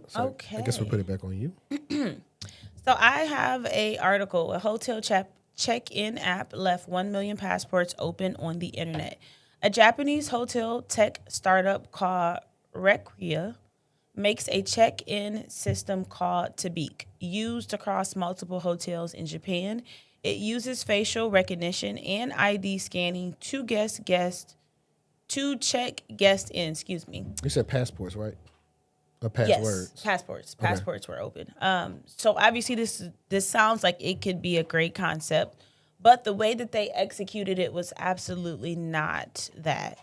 So Okay. I guess we'll put it back on you. So I have a article. A hotel check-in app left 1 million passports open on the internet. A Japanese hotel tech startup called Reqrea makes a check-in system called Tabiq, used across multiple hotels in Japan. It uses facial recognition and ID scanning to check guests in. Excuse me. You said passports, right? Or Yes, passwords. passports. Okay. Passports were open. So obviously this sounds like it could be a great concept, but the way that they executed it was absolutely not that.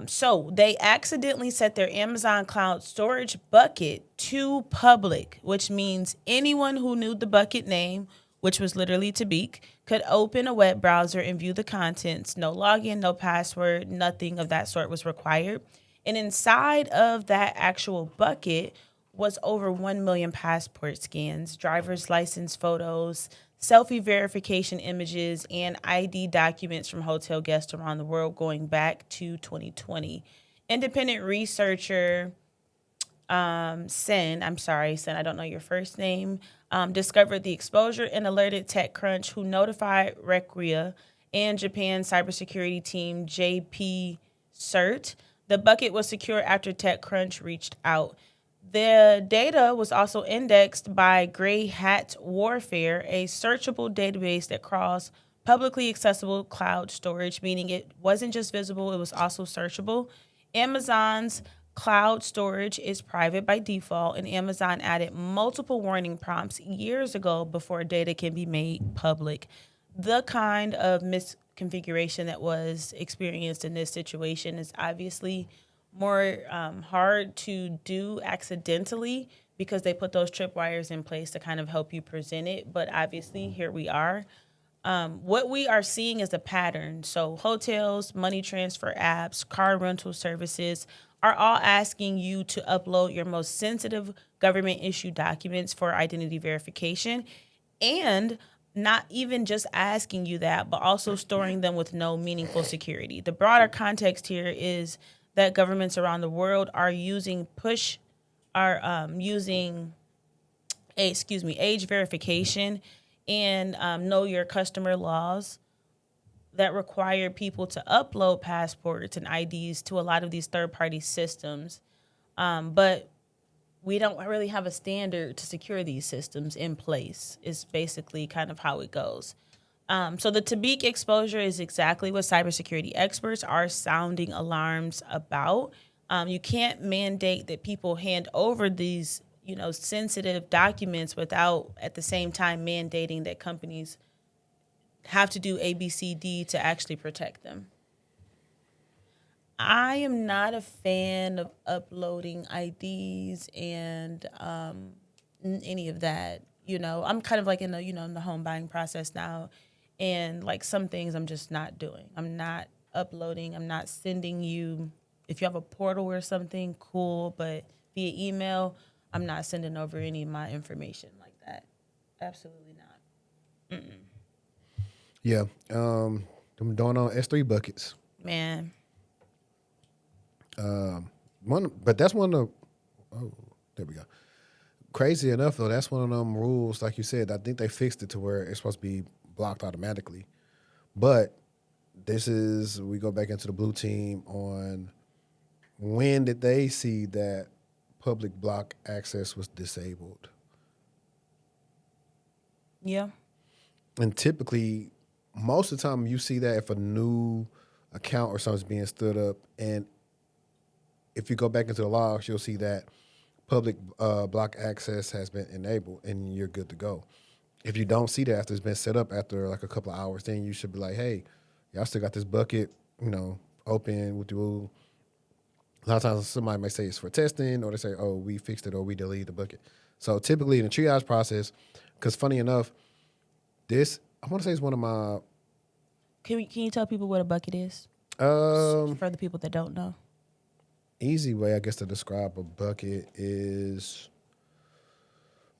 So they accidentally set their Amazon cloud storage bucket to public, which means anyone who knew the bucket name, which was literally Tabiq, could open a web browser and view the contents. No login, no password, nothing of that sort was required. And inside of that actual bucket was over 1 million passport scans, driver's license photos, selfie verification images, and ID documents from hotel guests around the world going back to 2020. Independent researcher Sen, I don't know your first name, discovered the exposure and alerted TechCrunch, who notified Reqrea and Japan's cybersecurity team, JP CERT. The bucket was secure after TechCrunch reached out. The data was also indexed by Gray Hat Warfare, a searchable database that crawls publicly accessible cloud storage, meaning it wasn't just visible, it was also searchable. Amazon's cloud storage is private by default, and Amazon added multiple warning prompts years ago before data can be made public. The kind of misconfiguration that was experienced in this situation is obviously more hard to do accidentally because they put those tripwires in place to kind of help you present it. But obviously, here we are. What we are seeing is a pattern. So hotels, money transfer apps, car rental services are all asking you to upload your most sensitive government issued documents for identity verification, and not even just asking you that, but also storing them with no meaningful security. The broader context here is that governments around the world are using age verification and know your customer laws that require people to upload passports and IDs to a lot of these third-party systems. But we don't really have a standard to secure these systems in place, is basically kind of how it goes. So the Tabiq exposure is exactly what cybersecurity experts are sounding alarms about. You can't mandate that people hand over these, sensitive documents without at the same time mandating that companies have to do A, B, C, D to actually protect them. I am not a fan of uploading IDs and any of that. I'm kind of like in the home buying process now, and like some things I'm just not doing. I'm not uploading. I'm not sending you. If you have a portal or something, cool, but via email, I'm not sending over any of my information like that. Absolutely not. Yeah. I'm doing on S3 buckets. Man. But that's one of there we go. Crazy enough though, that's one of them rules, like you said. I think they fixed it to where it's supposed to be blocked automatically. But we go back into the blue team on when did they see that public block access was disabled? Yeah. And typically, most of the time you see that if a new account or something's being stood up, and if you go back into the logs, you'll see that public block access has been enabled and you're good to go. If you don't see that after it's been set up after like a couple of hours, then you should be like, hey, y'all still got this bucket, open with you. A lot of times somebody may say it's for testing, or they say, oh, we fixed it, or we deleted the bucket. So typically in the triage process, because funny enough, I want to say it's one of my... Can you tell people what a bucket is? For the people that don't know. Easy way, I guess, to describe a bucket is...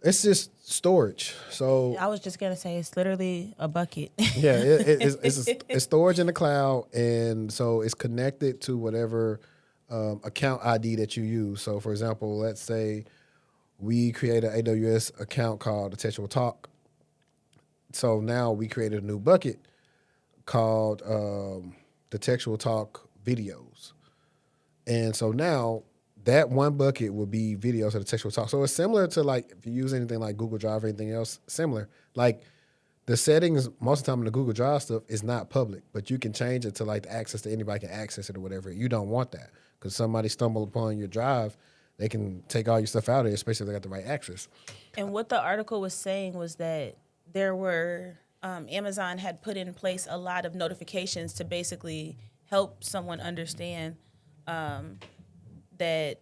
It's just storage. So I was just gonna say it's literally a bucket. Yeah, it's storage in the cloud, and so it's connected to whatever account ID that you use. So, for example, let's say we create an AWS account called the Textual Talk. So now we created a new bucket called the Textual Talk videos. And so now that one bucket will be videos of the Textual Talk. So it's similar to like if you use anything like Google Drive or anything else, similar. Like the settings most of the time in the Google Drive stuff is not public, but you can change it to like the access to anybody can access it or whatever. You don't want that because somebody stumble upon your drive, they can take all your stuff out of it, especially if they got the right access. And what the article was saying was that there were Amazon had put in place a lot of notifications to basically help someone understand that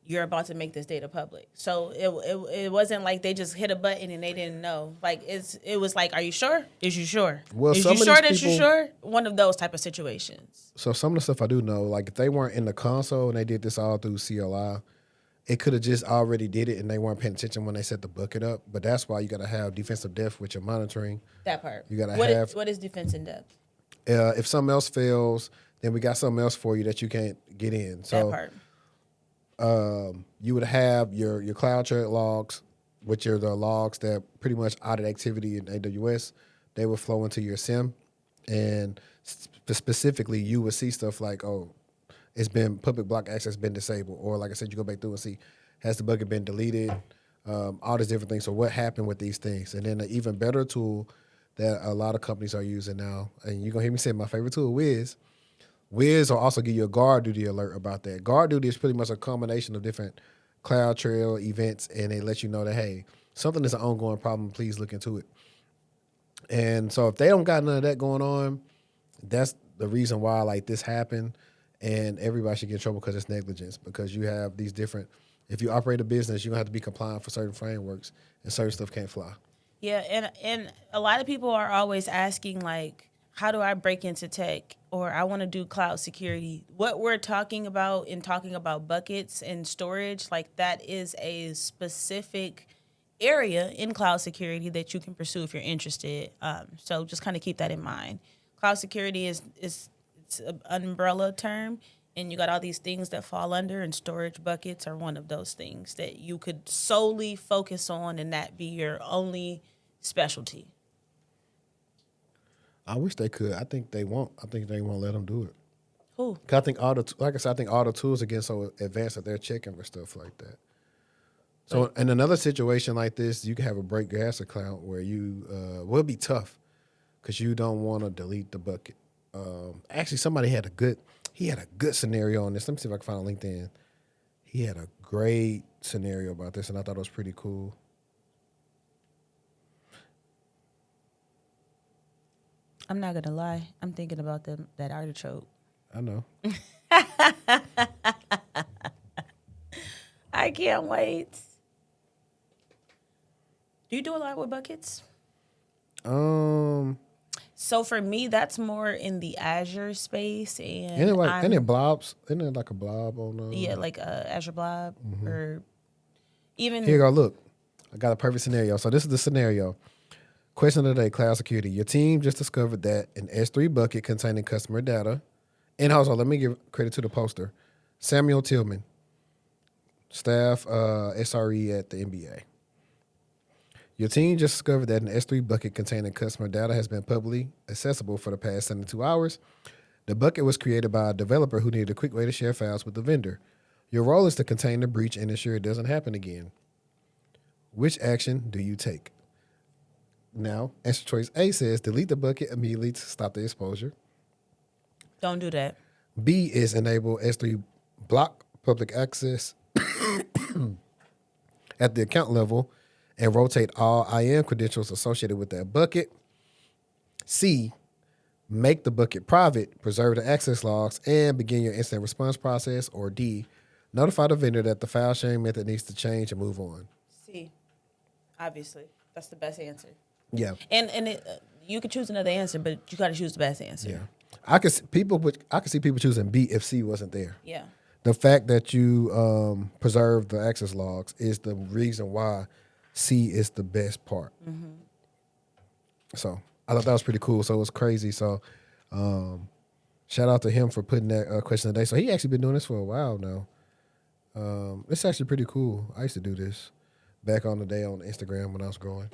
you're about to make this data public. So it wasn't like they just hit a button and they didn't know. Like it was like, are you sure? Is you sure? Well, is some you of sure these that you people- sure? One of those type of situations. So some of the stuff I do know, like if they weren't in the console and they did this all through CLI, it could have just already did it and they weren't paying attention when they set the bucket up. But that's why you got to have defensive depth with your monitoring. That part. You gotta What have- what is defense in depth? If something else fails, then we got something else for you that you can't get in. So That part. you would have your CloudTrail logs, which are the logs that pretty much audit activity in AWS. They will flow into your SIM, and specifically, you would see stuff like, oh, it's been public block access been disabled, or like I said, you go back through and see, has the bucket been deleted? All these different things. So what happened with these things? And then an even better tool that a lot of companies are using now, and you're gonna hear me say my favorite tool, Wiz. Wiz will also give you a guard duty alert about that. Guard duty is pretty much a combination of different CloudTrail events, and they let you know that, hey, something is an ongoing problem, please look into it. And so if they don't got none of that going on, that's the reason why like this happened, and everybody should get in trouble because it's negligence, because you have these different, if you operate a business, you're gonna have to be compliant for certain frameworks, and certain stuff can't fly. Yeah, and a lot of people are always asking like, how do I break into tech, or I want to do cloud security? What we're talking about in talking about buckets and storage, like that is a specific area in cloud security that you can pursue if you're interested. So just kind of keep that in mind. Cloud security is it's an umbrella term, and you got all these things that fall under, and storage buckets are one of those things that you could solely focus on, and that be your only specialty. I wish they could. I think they won't. I think they won't let them do it. Who? 'Cause I think like I said, I think all the tools are getting so advanced that they're checking for stuff like that. So in another situation like this, you can have a break gas account where you will be tough because you don't want to delete the bucket. Actually, somebody had a good scenario on this. Let me see if I can find on LinkedIn. He had a great scenario about this, and I thought it was pretty cool. I'm not gonna lie. I'm thinking about that artichoke. I know. I can't wait. Do you do a lot with buckets? So for me, that's more in the Azure space, and Isn't it blobs? Isn't it like a blob on? yeah, like Azure Blob, or even Here you go. Look, I got a perfect scenario. So this is the scenario. Question of the day: cloud security. Your team just discovered that an S3 bucket containing customer data. And also, let me give credit to the poster, Samuel Tillman, staff SRE at the NBA. Your team just discovered that an S3 bucket containing customer data has been publicly accessible for the past 72 hours. The bucket was created by a developer who needed a quick way to share files with the vendor. Your role is to contain the breach and ensure it doesn't happen again. Which action do you take? Now, answer choice A says delete the bucket immediately to stop the exposure. don't do that. B is enable S3 block public access at the account level and rotate all IAM credentials associated with that bucket. C, make the bucket private, preserve the access logs, and begin your incident response process. Or D, notify the vendor that the file sharing method needs to change and move on. C, obviously, that's the best answer. Yeah. And you could choose another answer, but you got to choose the best answer. Yeah. I could see people choosing B if C wasn't there. Yeah. The fact that you preserve the access logs is the reason why C is the best part. Mm-hmm. So I thought that was pretty cool. So it was crazy. So shout out to him for putting that question today. So he actually been doing this for a while now. It's actually pretty cool. I used to do this back on the day on Instagram when I was growing.